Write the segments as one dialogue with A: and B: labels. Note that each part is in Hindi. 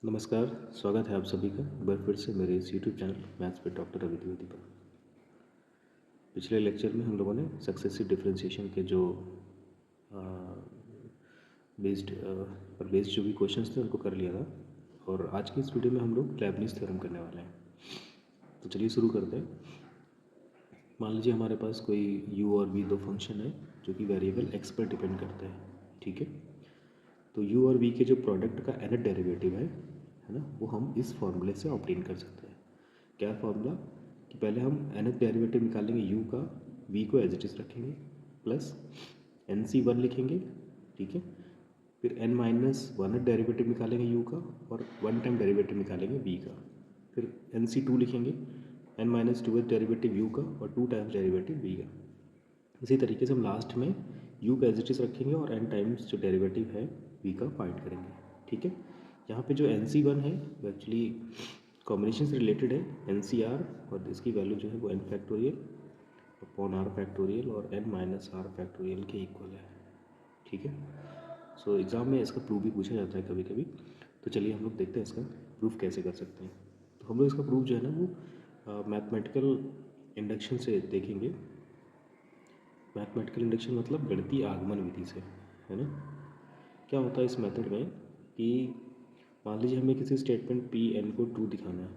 A: नमस्कार, स्वागत है आप सभी का एक बार फिर से मेरे इस YouTube channel maths with doctor Ravi Dwivedi पर। पिछले लेक्चर में हम लोगों ने सक्सेसिव डिफरेंशिएशन के जो बेस्ड जो भी क्वेश्चंस थे उनको कर लिया था, और आज की इस वीडियो में हम लोग लेबनिज़ थ्योरम करने वाले हैं। तो चलिए शुरू करते हैं। मान लीजिए हमारे पास कोई u और v दो फंक्शन है जो कि वेरिएबल x पर डिपेंड करते हैं, ठीक है। तो u और v के जो प्रोडक्ट का nth डेरिवेटिव है ना, वो हम इस फॉर्मूले से ऑब्टेन कर सकते हैं। क्या फार्मूला कि पहले हम nth डेरिवेटिव निकालेंगे u का, v को एज इट इज़ रखेंगे, प्लस nc1 लिखेंगे, ठीक है। फिर n माइनस वन डेरिवेटिव निकालेंगे u का, और वन टाइम डेरिवेटिव निकालेंगे v का। फिर nc2 लिखेंगे, n minus two derivative u का और टू टाइम्स डेरिवेटिव v का। इसी तरीके से हम लास्ट में u का एज इट इज़ रखेंगे और n टाइम्स जो डेरिवेटिव है v का फाइंड करेंगे, ठीक है। यहाँ पे जो nc1 है वो एक्चुअली कॉम्बिनेशन से रिलेटेड है, NCR, और इसकी वैल्यू जो है वो n factorial upon r factorial और n माइनस r फैक्टोरियल के इक्वल है, ठीक है। सो एग्ज़ाम में इसका प्रूफ भी पूछा जाता है कभी कभी। तो चलिए हम लोग देखते हैं इसका प्रूफ कैसे कर सकते हैं। तो हम लोग इसका प्रूफ जो है ना वो मैथमेटिकल इंडक्शन से देखेंगे। मैथमेटिकल इंडक्शन मतलब गणितीय आगमन विधि से, है ना। क्या होता है इस मेथड में कि मान लीजिए हमें किसी स्टेटमेंट पी एन को ट्रू दिखाना है।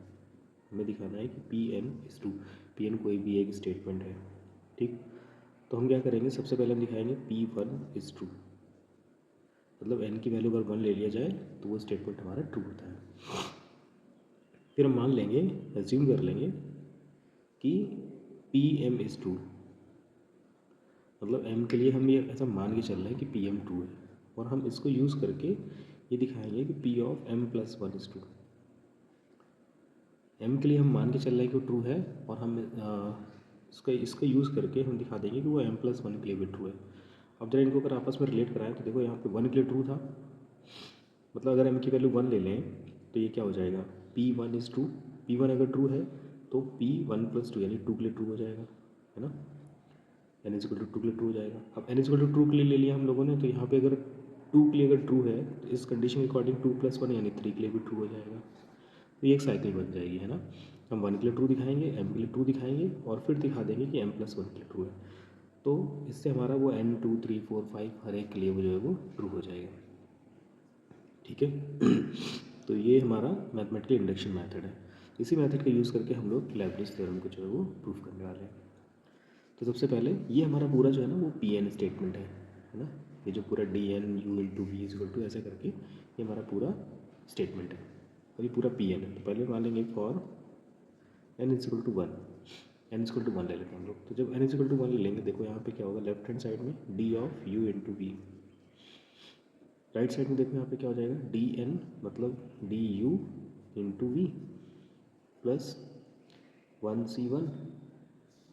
A: हमें दिखाना है कि P N is true, P N कोई भी एक स्टेटमेंट है, ठीक। तो हम क्या करेंगे, सबसे पहले हम दिखाएंगे पी वन इज़ ट्रू, मतलब एन की वैल्यू अगर वन ले लिया जाए तो वो स्टेटमेंट हमारा ट्रू होता है। फिर हम मान लेंगे, एज्यूम कर लेंगे कि पी एम इज़ ट्रू, मतलब एम के लिए हम ये ऐसा मान के चल रहे हैं कि पी एम ट्रू है, और हम इसको यूज़ करके ये दिखाएंगे कि P of M plus one is true. M के लिए हम मान के चल रहे हैं कि वो ट्रू है, और हम इसका यूज़ करके हम दिखा देंगे कि वो एम प्लस वन के लिए भी ट्रू है। अब जरा इनको अगर आपस में रिलेट कराएं तो देखो यहाँ पे वन के लिए ट्रू था, मतलब अगर एम की वैल्यू वन ले लें तो ये क्या हो जाएगा, P one is true. P one अगर ट्रू है तो पी वन प्लस टू यानी टू के लिए ट्रू हो जाएगा, है ना। N is equal to two के लिए ट्रू हो जाएगा। अब N is equal to true के लिए ले लिया हम लोगों ने, तो यहाँ पे अगर टू के लिए अगर ट्रू है तो इस कंडीशन के अकॉर्डिंग टू प्लस वन यानी थ्री के लिए भी ट्रू हो जाएगा। तो ये एक साइकिल बन जाएगी, है ना। हम वन के लिए ट्रू दिखाएंगे, एम के लिए ट्रू दिखाएंगे, और फिर दिखा देंगे कि एम प्लस वन के लिए ट्रू है। तो इससे हमारा वो n two three four five हर एक के लिए वो जो है वो ट्रू हो जाएगा, ठीक है। तो ये हमारा मैथमेटिकल इंडक्शन मेथड है। इसी मेथड का यूज़ करके हम लोग लेबनिज़ थ्योरम को जो है वो प्रूफ करने वाले हैं। तो सबसे पहले ये हमारा पूरा जो है ना वो पी एन स्टेटमेंट है ना। ये जो पूरा D N U into V is equal to ऐसे करके ये हमारा पूरा स्टेटमेंट है, और ये पूरा पी एन है। तो पहले मान लेंगे for N is equal to one, N is equal to one ले लेते हैं हम लोग। तो जब N is equal to one ले लेंगे, देखो यहाँ पे क्या होगा, लेफ्ट हैंड साइड में D of U into V, right side में देखो यहाँ पे क्या हो जाएगा, डी एन मतलब D you into we plus one C one,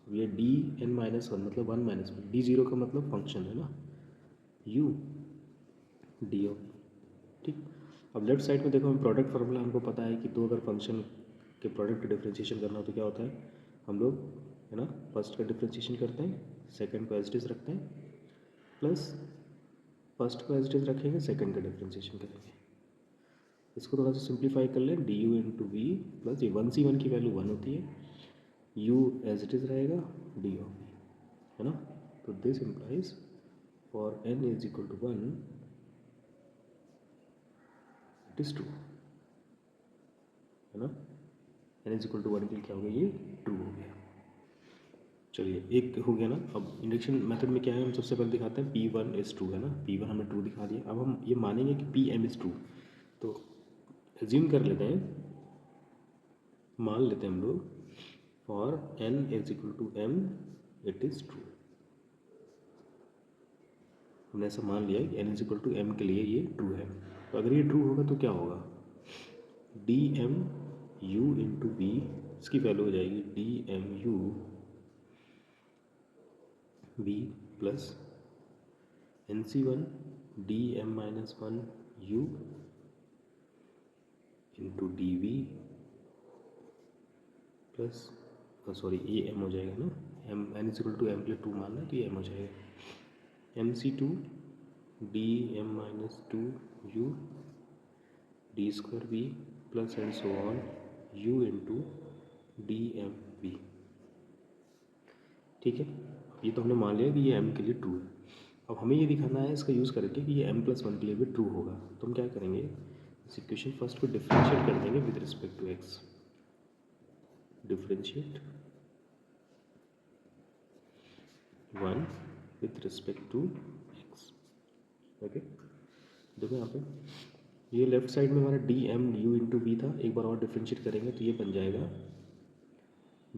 A: ये डी एन माइनस वन मतलब one minus one, D zero का मतलब फंक्शन है ना यू डी ऑफ, ठीक। अब लेफ्ट साइड में देखो हम प्रोडक्ट फार्मूला हमको पता है कि दो अगर फंक्शन के प्रोडक्ट का डिफ्रेंशिएशन करना हो तो क्या होता है, हम लोग है ना फर्स्ट का डिफ्रेंशिएशन करते हैं, सेकंड को एज इट इज रखते हैं, प्लस फर्स्ट को एज इट इज रखेंगे, सेकंड का डिफ्रेंशिएशन करेंगे। इसको थोड़ा सा सिंप्लीफाई कर लें, d you into we plus ये वन सी वन की वैल्यू वन होती है, यू एज इट इज रहेगा डी ऑफ वी, है ना। तो this implies for N is equal to one it is true, है ना। N is equal to one के लिए क्या हो गया, ये ट्रू हो गया। चलिए एक हो गया ना। अब इंडक्शन मेथड में क्या है, हम सबसे पहले दिखाते हैं पी वन इज़ ट्रू, है ना। पी वन हमने ट्रू दिखा दिया। अब हम ये मानेंगे कि पी एम इज़ ट्रू, तो एज्यूम कर लेते हैं, मान लेते हैं हम लोग for N is equal to m it is true. हमने ऐसा मान लिया कि n is equal to m के लिए ये ट्रू है। तो अगर ये ट्रू होगा तो क्या होगा, d m u into v, इसकी वैल्यू हो जाएगी d m u v plus n C one d m minus one u into d v plus sorry ये एम हो जाएगा ना, m n is equal to m के लिए टू मानना है तो ये एम हो जाएगा, m C two d m minus two u d square v plus and so on u into d m v. ठीक है, ये तो हमने मान लिया कि ये m के लिए ट्रू है। अब हमें ये दिखाना है इसका यूज़ करके कि ये m+1 के लिए भी ट्रू होगा। तो हम क्या करेंगे, इस इक्वेशन फर्स्ट को डिफरेंशिएट कर देंगे with respect to x। Differentiate 1 with respect to x। Okay, देखो यहाँ पे ये लेफ्ट साइड में हमारा d m u into v था, एक बार और डिफरेंशिएट करेंगे तो ये बन जाएगा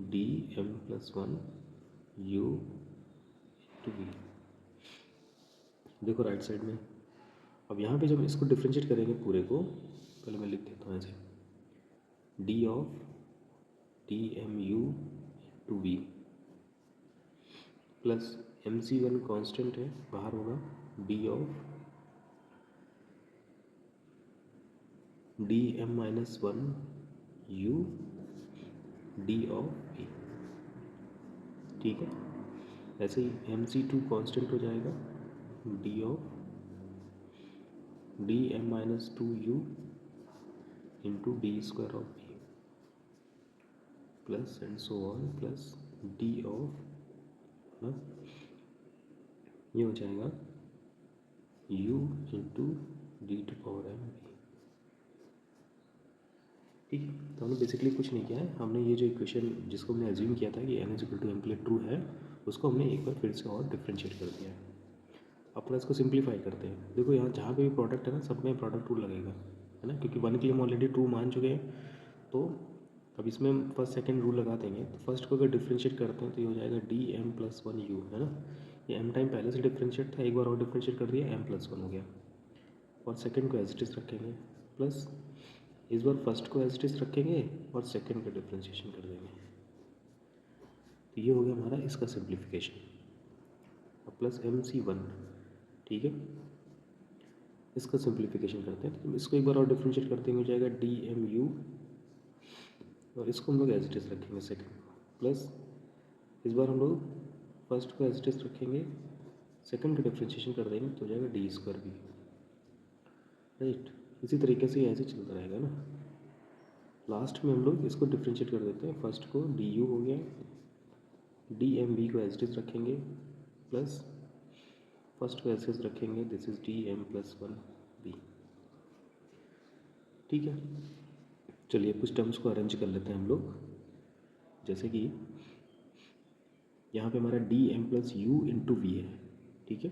A: d m+1 u into v. देखो राइट साइड में। अब यहाँ पे जब इसको डिफरेंशिएट करेंगे पूरे को, पहले मैं लिख देता हूँ ऐसे, d of d m u to v plus MC1 constant है बाहर होगा, d of d m-1 u d of v. ठीक है, ऐसे ही MC2 कांस्टेंट हो जाएगा, d of d m-2 u into d square of v plus and so on plus d of ना, ये हो जाएगा u into d to power m v. ठीक है, तो हमने बेसिकली कुछ नहीं किया है, हमने ये जो इक्वेशन जिसको हमने एज्यूम किया था कि n is equal to m के लिए ट्रू है, उसको हमने एक बार फिर से और डिफरेंशिएट कर दिया है। अब थोड़ा इसको सिंप्लीफाई करते हैं। देखो यहाँ जहाँ पे भी प्रोडक्ट है ना, सब में प्रोडक्ट ट्रू लगेगा, है ना, क्योंकि 1 के लिए हम ऑलरेडी ट्रू मान चुके हैं। तो अब इसमें हम फर्स्ट सेकेंड रूल लगा देंगे। तो फर्स्ट को अगर डिफरेंशिएट करते हैं तो ये हो जाएगा डी m+1 u, है ना, ये m टाइम पहले से डिफरेंशिएट था, एक बार और डिफरेंशिएट कर दिया m+1 हो गया। और सेकेंड को एज इट इज रखेंगे, प्लस इस बार फर्स्ट को एज इट इज रखेंगे और सेकेंड का डिफरेंशिएशन कर देंगे। तो ये हो गया हमारा इसका सिंप्लीफिकेशन। और प्लस MC1, ठीक है, इसका सिंप्लीफिकेशन करते हैं। तो इसको एक बार और डिफरेंशिएट करते हैं, हो जाएगा डी एम यू, और इसको हम लोग एज इट इज रखेंगे सेकेंड को, प्लस इस बार हम लोग फर्स्ट को एज इट इज रखेंगे, सेकेंड का डिफरेंशिएशन कर देंगे तो हो जाएगा डी स्क्वायर वी। राइट, इसी तरीके से ऐसे चलता रहेगा ना। लास्ट में हम लोग इसको डिफरेंशिएट कर देते हैं, फर्स्ट को डी यू हो गया, डी एम वी को एज इट इज रखेंगे, प्लस फर्स्ट को एज इज रखेंगे, this is d m+1 v. ठीक है, चलिए कुछ टर्म्स को अरेंज कर लेते हैं हम लोग। जैसे कि यहाँ पे हमारा डी m+u इंटू वी है, ठीक है,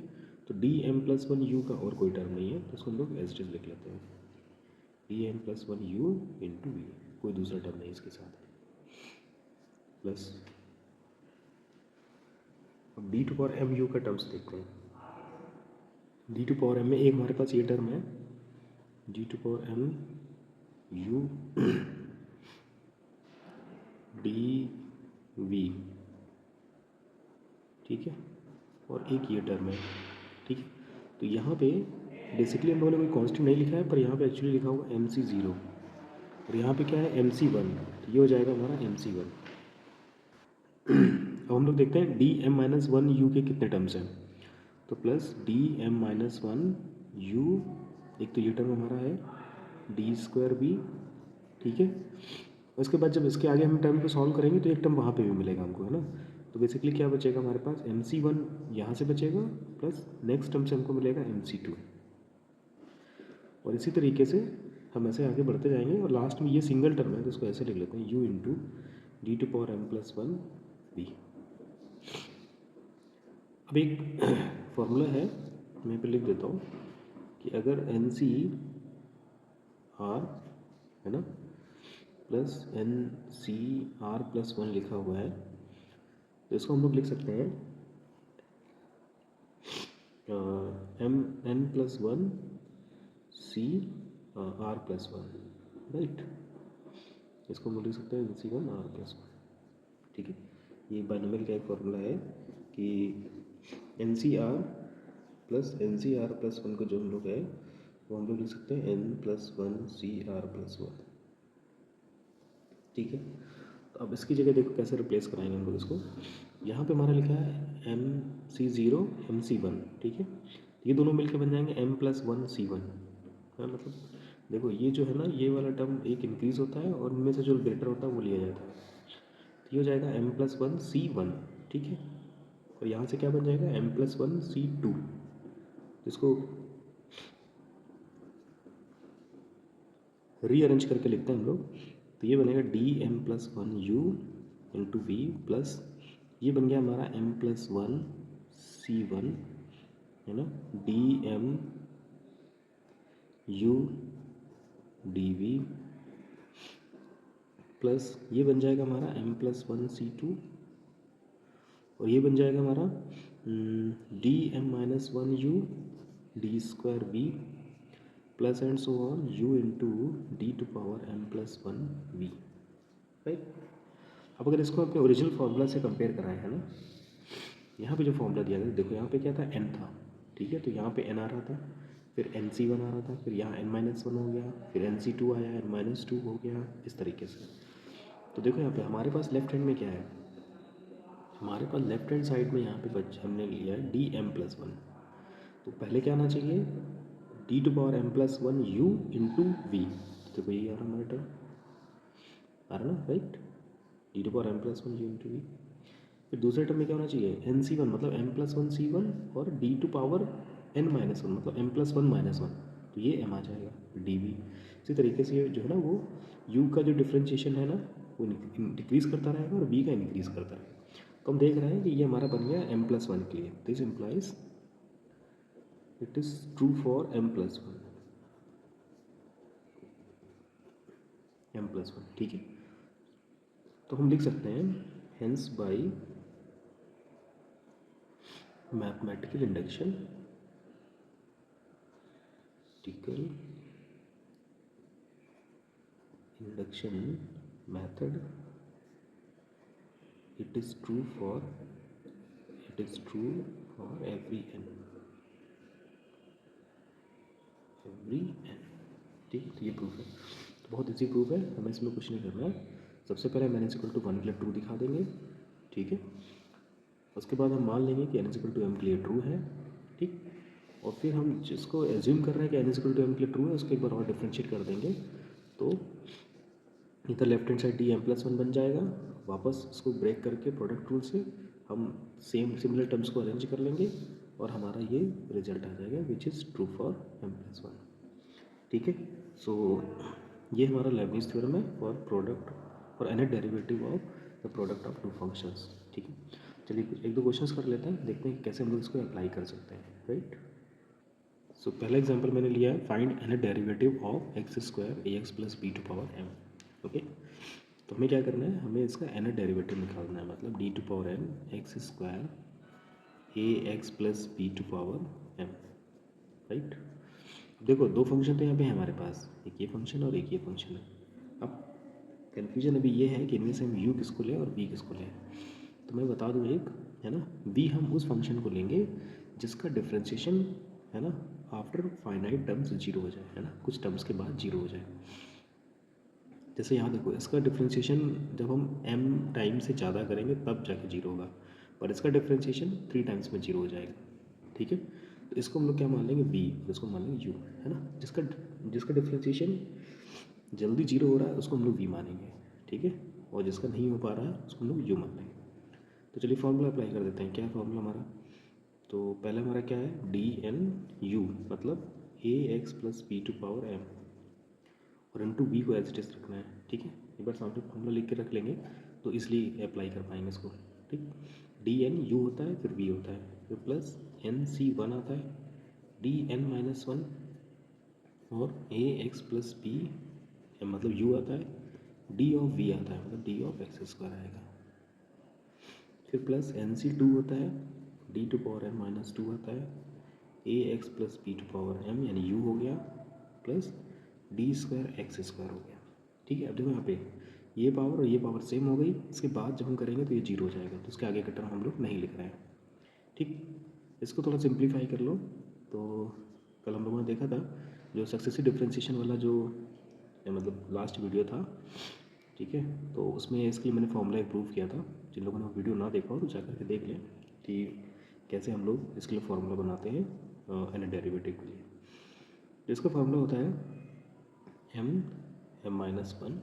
A: तो डी m+1 u का और कोई टर्म नहीं है, तो उसको हम लोग एज इट इज लिख लेते हैं, D m+1 u into we, कोई दूसरा टर्म नहीं इसके साथ। प्लस अब d to power m u का टर्म्स देखते हैं। डी टू पावर m में एक हमारे पास ये टर्म है, d to power m u d v, ठीक है, और एक ये टर्म है। ठीक है, तो यहाँ पे बेसिकली हम लोगों ने कोई कांस्टेंट नहीं लिखा है, पर यहाँ पे एक्चुअली लिखा होगा MC0, और यहाँ पे क्या है MC1, तो ये हो जाएगा हमारा MC1। अब हम लोग देखते हैं डी m-1 u के कितने टर्म्स हैं। तो प्लस डी m-1 u, एक तो ये टर्म हमारा है, डी स्क्वायर बी, ठीक है, उसके बाद जब इसके आगे हम टर्म को सॉल्व करेंगे तो एक टर्म वहाँ पे भी मिलेगा हमको, है ना। तो बेसिकली क्या बचेगा हमारे पास, MC1 यहाँ से बचेगा, प्लस नेक्स्ट टर्म से हमको मिलेगा MC2, और इसी तरीके से हम ऐसे आगे बढ़ते जाएंगे। और लास्ट में ये सिंगल टर्म है तो इसको ऐसे लिख लेते हैं, u into d to power m+1 v. अब एक फॉर्मूला है, मैं पे लिख देता हूँ कि अगर NCR, है ना, प्लस NCR+1 लिखा हुआ है, तो इसको हम लोग लिख सकते हैं M+1 CR+1, राइट, इसको हम लोग लिख सकते हैं NC1R+1। ठीक है, ये बाइनोमियल का एक फॉर्मूला है कि NCR प्लस NCR+1 को जो हम लोग है वो हम लोग लिख सकते हैं N+1 CR+1। ठीक है, तो अब इसकी जगह देखो कैसे रिप्लेस कराएंगे हम लोग इसको। यहाँ पे हमारा लिखा है MC0 MC1, ठीक है, ये दोनों मिलकर बन जाएंगे M+1 C1, है, मतलब देखो ये जो है ना, ये वाला टर्म एक इंक्रीज़ होता है और इनमें से जो ग्रेटर होता है वो लिया जाता है। तो ये हो जाएगा m+1c1, ठीक है। और यहाँ से क्या बन जाएगा m+1c2, इसको रीअरेंज करके लिखते हैं हम लोग। तो ये बनेगा dm+1u इंटू वी प्लस ये बन गया हमारा m+1c1, है ना, dm u dv प्लस ये बन जाएगा हमारा m+1c2 और ये बन जाएगा हमारा dm-1u d² plus and so on u into d⁻m+1v, right. अब अगर इसको अपने ओरिजिनल फार्मूला से कंपेयर कराएं, है ना, यहाँ पे जो फार्मूला दिया था, देखो यहाँ पे क्या था, n था, ठीक है। तो यहाँ पे n आ रहा था, फिर nc1 आ रहा था, फिर यहाँ n-1 हो गया, फिर nc2 आया, n-2 हो गया, इस तरीके से। तो देखो यहाँ पे हमारे पास लेफ्ट हैंड में क्या है, हमारे पास लेफ्ट हैंड साइड में यहाँ पे हमने लिया है dm+1। तो पहले क्या आना चाहिए, d⁻m+1u इंटू वी। तो देखो ये आ रहा हमारा टर्म आ रहा ना, राइट, d⁻m+1u इंटू वी। फिर दूसरे टर्म में क्या होना चाहिए, nc1 मतलब m+1c1 और d⁻n-1 मतलब m+1-1, तो ये m आ जाएगा dv। इसी तरीके से ये जो है ना वो u का जो डिफ्रेंशिएशन है ना वो डिक्रीज़ करता रहेगा और v का इंक्रीज़ करता रहेगा। तो हम देख रहे हैं कि ये हमारा बन गया m+1 के लिए। This implies it is true for m+1, ठीक है। तो हम लिख सकते हैं hence by mathematical induction method it is true for every n, ठीक है। तो ये प्रूफ है, तो बहुत इजी प्रूफ है, हमें इसमें कुछ नहीं करना है। सबसे पहले हम n=1 के लिए ट्रू दिखा देंगे, ठीक है। उसके बाद हम मान लेंगे कि n=m के लिए ट्रू है, ठीक। और फिर हम जिसको एज्यूम कर रहे हैं कि n=m के लिए ट्रू है उसको एक बार और डिफ्रेंशिएट कर देंगे। तो इधर लेफ्ट हैंड साइड dm+1 बन जाएगा, वापस इसको ब्रेक करके प्रोडक्ट रूल से हम सिमिलर टर्म्स को अरेंज कर लेंगे और हमारा ये रिजल्ट आ जाएगा which is true for m+1, ठीक है। सो ये हमारा लेबनिज़ थ्योरम है for product for any derivative of the product of two functions, ठीक है। चलिए एक दो क्वेश्चंस कर लेते हैं, देखते हैं कैसे हम लोग इसको अप्लाई कर सकते हैं, राइट। सो पहला एग्जांपल मैंने लिया है, find any derivative of x² ax + b⁻m, okay. तो हमें क्या करना है, हमें इसका एन डेरिवेटिव निकालना है, मतलब d⁻n x² ax + b⁻m, right. देखो दो फंक्शन तो यहाँ पे है हमारे पास, एक ये फंक्शन और एक ये फंक्शन है। अब कन्फ्यूजन अभी ये है कि इनमें से हम u किसको लें और v किसको लें। तो मैं बता दूँ एक, है ना, v हम उस फंक्शन को लेंगे जिसका डिफ्रेंशिएशन, है ना, आफ्टर फाइनाइट टर्म्स 0 हो जाए, है ना, कुछ टर्म्स के बाद 0 हो जाए। जैसे यहाँ देखो इसका डिफ्रेंशिएशन जब हम m टाइम से ज़्यादा करेंगे तब जाके 0 होगा, पर इसका डिफ्रेंशिएशन 3 टाइम्स में 0 हो जाएगा, ठीक है। तो इसको हम लोग क्या मान लेंगे v, और इसको मान लेंगे u, है ना। जिसका डिफ्रेंशिएशन जल्दी 0 हो रहा है उसको हम लोग v मानेंगे, ठीक है, और जिसका नहीं हो पा रहा है उसको हम लोग u मान लेंगे। तो चलिए फॉर्मूला अप्लाई कर देते हैं। क्या है फॉर्मूला हमारा, तो पहले हमारा क्या है, dnu मतलब ax + b⁻m और इंटू वी को एज इट इज रखना है, ठीक है। एक बार सामने फॉर्मूला लिख के रख लेंगे तो इसलिए अप्लाई कर पाएंगे इसको, ठीक। dnu होता है, फिर v होता है, फिर प्लस nc1 आता है, dn-1 और ax + b मतलब u आता है, d ऑफ v आता है मतलब d ऑफ x² आएगा, फिर प्लस nc2 होता है, d⁻n-2 आता है, ax + b⁻m यानी u हो गया, प्लस d² x² हो गया, ठीक है। अब देखो यहाँ पे ये पावर और ये पावर सेम हो गई, इसके बाद जब हम करेंगे तो ये 0 हो जाएगा, तो इसके आगे का टर्म हम लोग नहीं लिख रहे हैं, ठीक। इसको थोड़ा सिंप्लीफाई कर लो। तो कल हम लोगों ने देखा था जो सक्सेसिव डिफ्रेंशिएशन वाला जो मतलब लास्ट वीडियो था, ठीक है, तो उसमें इसके लिए मैंने फॉर्मूला प्रूव किया था। जिन लोगों ने वीडियो ना देखा हो तो जा करके देख लें कि कैसे हम लोग इसके लिए फार्मूला बनाते हैं एन डेरिवेटिव के लिए। तो इसका फार्मूला होता है m m minus one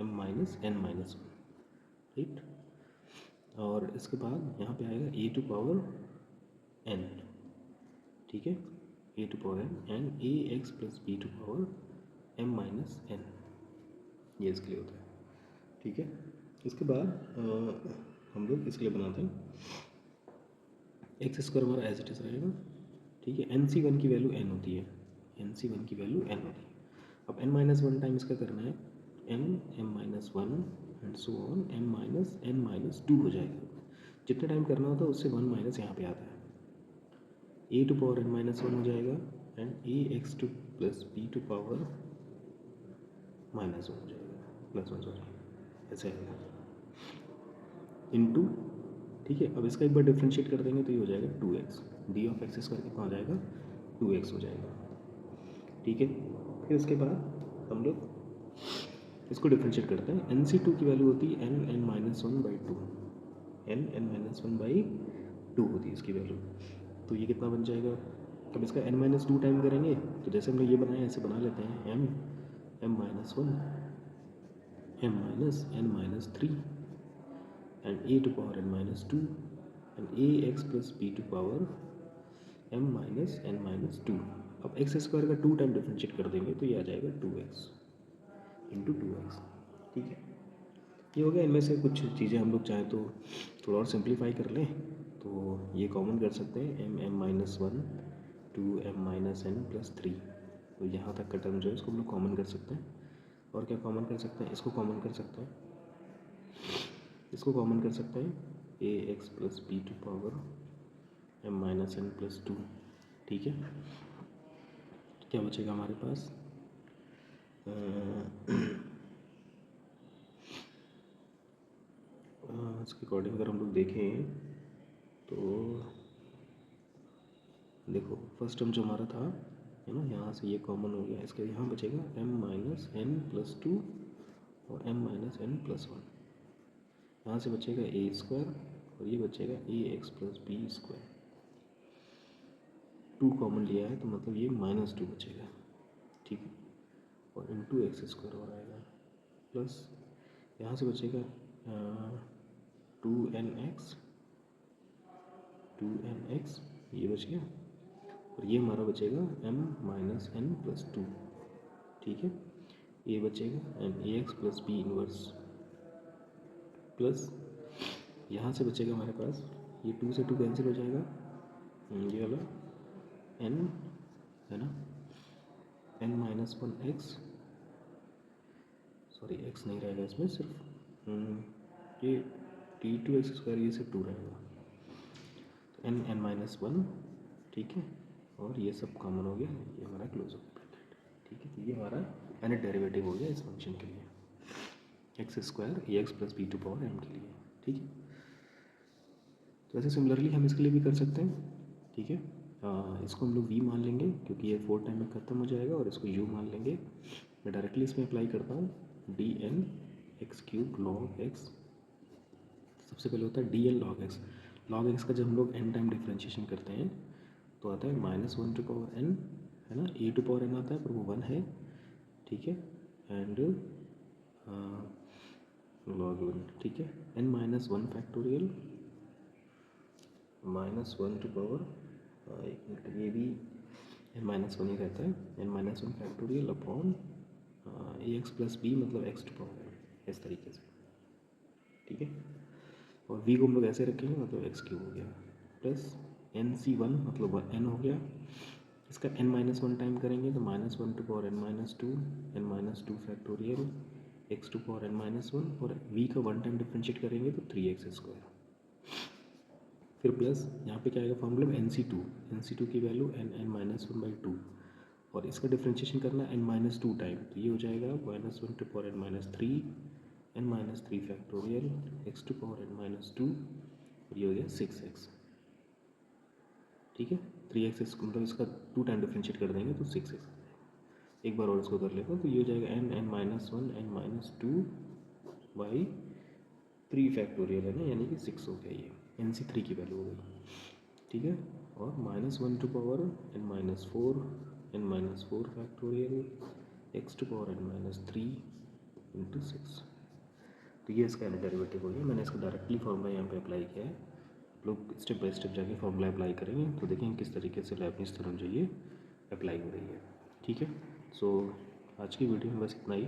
A: m minus n minus one, right. और इसके बाद यहाँ पे आएगा ए टू पावर एन, ठीक है, a to power n and a x plus b to power m minus n, ये इसके लिए होता है, ठीक है। इसके बाद हम लोग इसके लिए बनाते हैं एक्स स्क्वायर हमारा एज इट इज़ रहेगा, ठीक है। एन सी वन की वैल्यू एन होती है, एन सी वन की वैल्यू एन होती है। अब एन माइनस वन टाइम इसका करना है n m minus one and so on m minus n minus two हो जाएगा। जितने टाइम करना होता है उससे वन माइनस यहाँ पे आता है, a to power n minus one हो जाएगा and a x two plus b to power minus one हो जाएगा, प्लस वन सॉरी, ऐसे आएगा इंटू, ठीक है। अब इसका एक बार डिफ्रेंशिएट कर देंगे तो ये हो जाएगा 2x, D of x square कितना हो जाएगा 2x हो जाएगा, ठीक है। फिर उसके बाद हम लोग इसको डिफ्रेंशिएट करते हैं, एन सी टू की वैल्यू होती है n n minus one by two, n n minus one by two होती है इसकी वैल्यू, तो ये कितना बन जाएगा। अब इसका एन माइनस टू टाइम करेंगे तो जैसे हमने ये बनाया ऐसे बना लेते हैं, m m minus one m minus n minus three and a to power n minus 2 and a x plus b to power m minus n minus 2। अब एक्स स्क्वायर का टू टाइम डिफ्रेंशिएट कर देंगे तो ये आ जाएगा 2x इंटू 2x, ठीक है। ये हो गया। इनमें से कुछ चीज़ें हम लोग चाहें तो थोड़ा और सिंप्लीफाई कर लें तो ये कॉमन कर सकते हैं, m m minus one two m minus n plus three, तो यहाँ तक का टर्म जो है इसको हम लोग कॉमन कर सकते हैं। और क्या कॉमन कर सकते हैं, इसको कॉमन कर सकते हैं, इसको कॉमन कर सकते हैं a x plus b to power m minus n plus two, ठीक है। क्या बचेगा हमारे पास, इसके अकॉर्डिंग अगर हम लोग देखें तो देखो फर्स्ट टर्म जो हमारा था है ना, यहाँ से ये कॉमन हो गया, इसके यहाँ बचेगा m minus n plus two और m minus n plus one, यहाँ से बचेगा ए स्क्वायर और ये बचेगा a x plus b square, two common लिया है तो मतलब ये माइनस टू बचेगा, ठीक है। और इंटू एक्स स्क्वायर हो आएगा प्लस यहाँ से बचेगा टू एन एक्स ये बच गया और ये हमारा बचेगा m minus n plus two, ठीक है। ये बचेगा and a x plus b inverse plus यहाँ से बचेगा हमारे पास ये टू से टू कैंसिल हो जाएगा, ये वाला एन है ना, n minus one x, sorry x नहीं रहेगा इसमें, सिर्फ ये टी टू एक्स स्क्वायर ये सिर्फ टू रहेगा, तो एन एन माइनस वन, ठीक है। और ये सब कॉमन हो गया, ये हमारा क्लोज ऑफ ब्रैकेट, ठीक है। तो ये हमारा फाइनल डेरिवेटिव हो गया इस फंक्शन के लिए, x square a x plus b to power m के लिए, ठीक है। तो ऐसे सिमिलरली हम इसके लिए भी कर सकते हैं, ठीक है। इसको हम लोग v मान लेंगे क्योंकि ये 4 टाइम में ख़त्म हो जाएगा और इसको u मान लेंगे। मैं डायरेक्टली इसमें अप्लाई करता हूँ d n x cube log x, सबसे पहले होता है d n log x, log x का जब हम लोग n टाइम डिफ्रेंशिएशन करते हैं तो आता है minus one to power n, है ना, ए टू पावर n आता है पर वो 1 है, ठीक है, एंड लॉग वन, ठीक है, n minus one factorial minus one to power, एक मिनट, ये भी एन माइनस वन ही रहता है, n minus one factorial upon a x plus b मतलब एक्स टू पावर, इस तरीके से, ठीक है। और वी को हम लोग ऐसे रखेंगे मतलब एक्स क्यूब हो गया प्लस एन सी वन मतलब एन हो गया, इसका एन माइनस वन टाइम करेंगे तो minus one to power n minus two factorial x to power n minus one, और वी का वन टाइम डिफ्रेंशिएट करेंगे तो 3x स्क्वायर, फिर प्लस यहाँ पे क्या आएगा फॉर्मूला में एन सी टू की value n n minus one by two, और इसका डिफ्रेंशिएशन करना एन माइनस टू टाइम, तो ये हो जाएगा minus one to power n minus three factorial x to power n minus two, और ये हो गया 6x, ठीक है। 3x मतलब इसका टू टाइम डिफ्रेंशिएट कर देंगे तो 6x, एक बार और इसको कर लेते हैं तो ये हो जाएगा n n minus one n minus two by three factorial, है ना, यानी कि 6 हो गया, ये एन सी थ्री की वैल्यू हो गई, ठीक है। और minus one to power n minus four factorial x to power n minus 3 into 6। तो ये इसका डेरिवेटिव हो गया। मैंने इसका डायरेक्टली फॉर्मूला यहाँ पे अप्लाई किया है। आप लोग स्टेप बाय स्टेप जाके फॉर्मूला अप्लाई करेंगे तो देखेंगे किस तरीके से लेibniz थ्योरम जो ये अप्लाई हो रही है। ठीक है, सो आज की वीडियो में बस इतना ही।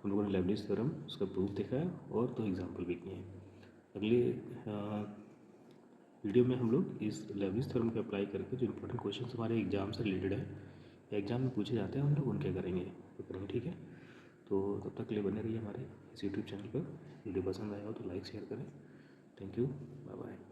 A: हम लोगों ने लेibniz थ्योरम उसका प्रूफ देखा है और 2 एग्जाम्पल भी किए हैं। अगले वीडियो में हम लोग इस लेibniz थ्योरम को अप्लाई करके जो इंपॉर्टेंट क्वेश्चन हमारे एग्जाम से रिलेटेड है या एग्जाम में पूछे जाते हैं हम लोग उनके करेंगे। ठीक है, तो तब तक के लिए बने रहिए हमारे इस यूट्यूब चैनल पर। वीडियो पसंद आया हो तो लाइक शेयर करें। Thank you, bye bye.